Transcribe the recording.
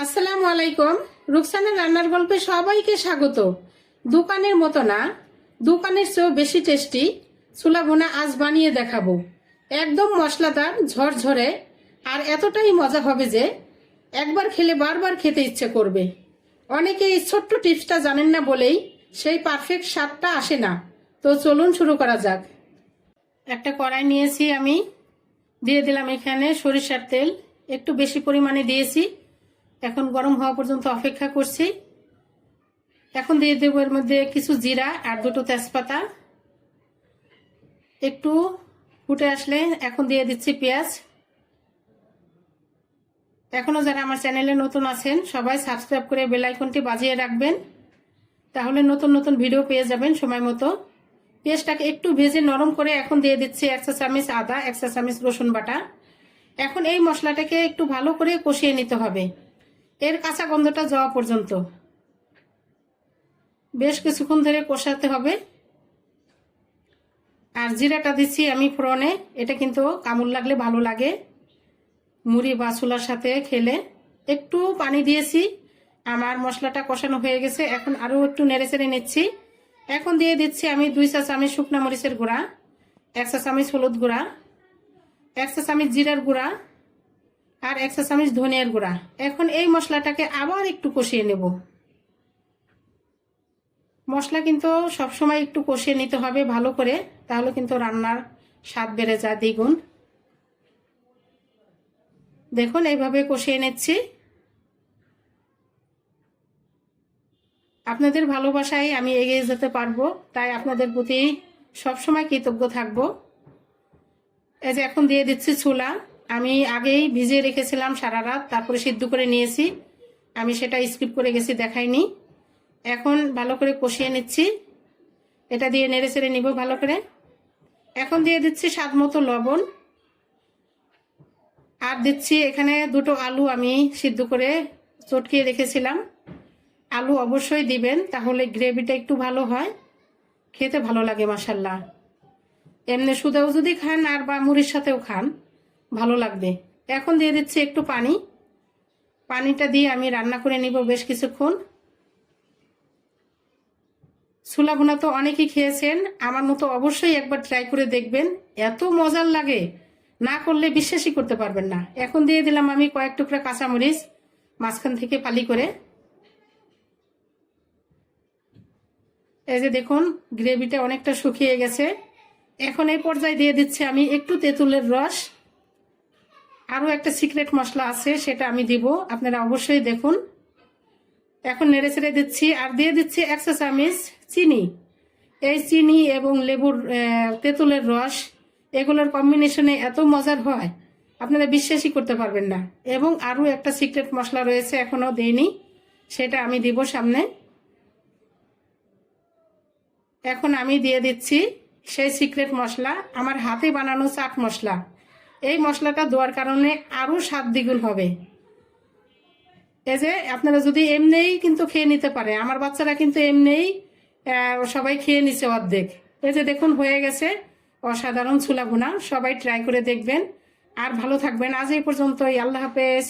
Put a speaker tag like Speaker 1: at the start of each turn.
Speaker 1: আসসালামু আলাইকুম। রুকসানার রান্নার গল্পে সবাইকে স্বাগত। দোকানের মতো না, দোকানের চেয়েও বেশি টেস্টি ছোলা ভুনা আজ বানিয়ে দেখাবো। একদম মশলাদার, ঝরঝরে, আর এতটাই মজা হবে যে একবার খেলে বারবার খেতে ইচ্ছে করবে। অনেকে এই ছোট্ট টিপসটা জানেন না বলেই সেই পারফেক্ট স্বাদটা আসে না। তো চলুন শুরু করা যাক। একটা কড়াই নিয়েছি, আমি দিয়ে দিলাম এখানে সরিষার তেল, একটু বেশি পরিমাণে দিয়েছি। এখন গরম হওয়া পর্যন্ত অপেক্ষা করছি। এখন দিয়ে দেবো এর মধ্যে কিছু জিরা আর দুটো তেজপাতা। একটু ফুটে আসলে এখন দিয়ে দিচ্ছি পেঁয়াজ। এখনো যারা আমার চ্যানেলে নতুন আছেন সবাই সাবস্ক্রাইব করে বেল আইকনটি বাজিয়ে রাখবেন, তাহলে নতুন নতুন ভিডিও পেয়ে যাবেন সময় মতো। পেঁয়াজটাকে একটু ভেজে নরম করে এখন দিয়ে দিচ্ছি 1 চা চামচ আদা, 1 চা চামচ রসুন বাটা। এখন এই মশলাটাকে একটু ভালো করে কষিয়ে নিতে হবে, এর কাঁচা গন্ধটা যাওয়া পর্যন্ত বেশ কিছুক্ষণ ধরে কষাতে হবে। আর জিরাটা দিচ্ছি আমি ফোড়নে, এটা কিন্তু কামড় লাগলে ভালো লাগে মুড়ি বা ছোলার সাথে খেলে। একটু পানি দিয়েছি, আমার মশলাটা কষানো হয়ে গেছে। এখন আরও একটু নেড়েচেড়ে নিচ্ছি। এখন দিয়ে দিচ্ছি আমি 2 চা চামচ শুকনা মরিচের গুঁড়া, 1 চা চামচ হলুদ গুঁড়া, 1 চা চামচ জিরার গুঁড়া আর 1 চা চামচ ধনিয়ার গুঁড়া। এখন এই মশলাটাকে আবার একটু কষিয়ে নেব। মশলা কিন্তু সবসময় একটু কষিয়ে নিতে হবে ভালো করে, তাহলে কিন্তু রান্নার স্বাদ বেড়ে যায় দ্বিগুণ। দেখুন এইভাবে কষিয়ে নিচ্ছি। আপনাদের ভালোবাসায় আমি এগিয়ে যেতে পারবো, তাই আপনাদের প্রতি সবসময় কৃতজ্ঞ থাকবো। এই যে এখন দিয়ে দিচ্ছি ছোলা। আমি আগেই ভিজিয়ে রেখেছিলাম সারা রাত, তারপরে সিদ্ধ করে নিয়েছি। আমি সেটা স্কিপ করে গেছি, দেখাইনি। এখন ভালো করে কষিয়ে নিচ্ছি, এটা দিয়ে নেড়ে চেড়ে নিব ভালো করে। এখন দিয়ে দিচ্ছি স্বাদ মতো লবণ, আর দিচ্ছি এখানে দুটো আলু আমি সিদ্ধ করে চটকিয়ে রেখেছিলাম। আলু অবশ্যই দিবেন, তাহলে গ্রেভিটা একটু ভালো হয়, খেতে ভালো লাগে মাশাল্লাহ। এমনি শুধুও যদি খান আর বা মুড়ির সাথেও খান ভালো লাগবে। এখন দিয়ে দিচ্ছি একটু পানি, পানিটা দিয়ে আমি রান্না করে নিব বেশ কিছুক্ষণ। ছোলা ভুনা তো অনেকেই খেয়েছেন, আমার মতো অবশ্যই একবার ট্রাই করে দেখবেন, এত মজার লাগে, না করলে বিশ্বাসই করতে পারবেন না। এখন দিয়ে দিলাম আমি কয়েক টুকরা কাঁচামরিচ মাঝখান থেকে ফালি করে। এই যে দেখুন গ্রেভিটা অনেকটা শুকিয়ে গেছে। এখন এই পর্যায়ে দিয়ে দিচ্ছি আমি একটু তেঁতুলের রস। আরও একটা সিক্রেট মশলা আছে, সেটা আমি দিব, আপনারা অবশ্যই দেখুন। এখন নেড়ে ছেড়ে দিচ্ছি, আর দিয়ে দিচ্ছি 1 চা চামচ চিনি। এই চিনি এবং লেবুর তেঁতুলের রস, এগুলোর কম্বিনেশনে এত মজার হয় আপনারা বিশ্বাসই করতে পারবেন না। এবং আরও একটা সিক্রেট মশলা রয়েছে, এখনো দেইনি, সেটা আমি দিব সামনে। এখন আমি দিয়ে দিচ্ছি সেই সিক্রেট মশলা, আমার হাতে বানানো চাট মশলা। এই মশলাটা দেওয়ার কারণে আরও স্বাদ দ্বিগুণ হবে। এই যে আপনারা যদি এমনিই কিন্তু খেয়ে নিতে পারে, আমার বাচ্চারা কিন্তু এমনিই সবাই খেয়ে নিছে অর্ধেক। এই যে দেখুন হয়ে গেছে অসাধারণ ছোলা ভুনা। সবাই ট্রাই করে দেখবেন, আর ভালো থাকবেন। আজ এই পর্যন্তই, আল্লাহ হাফেজ।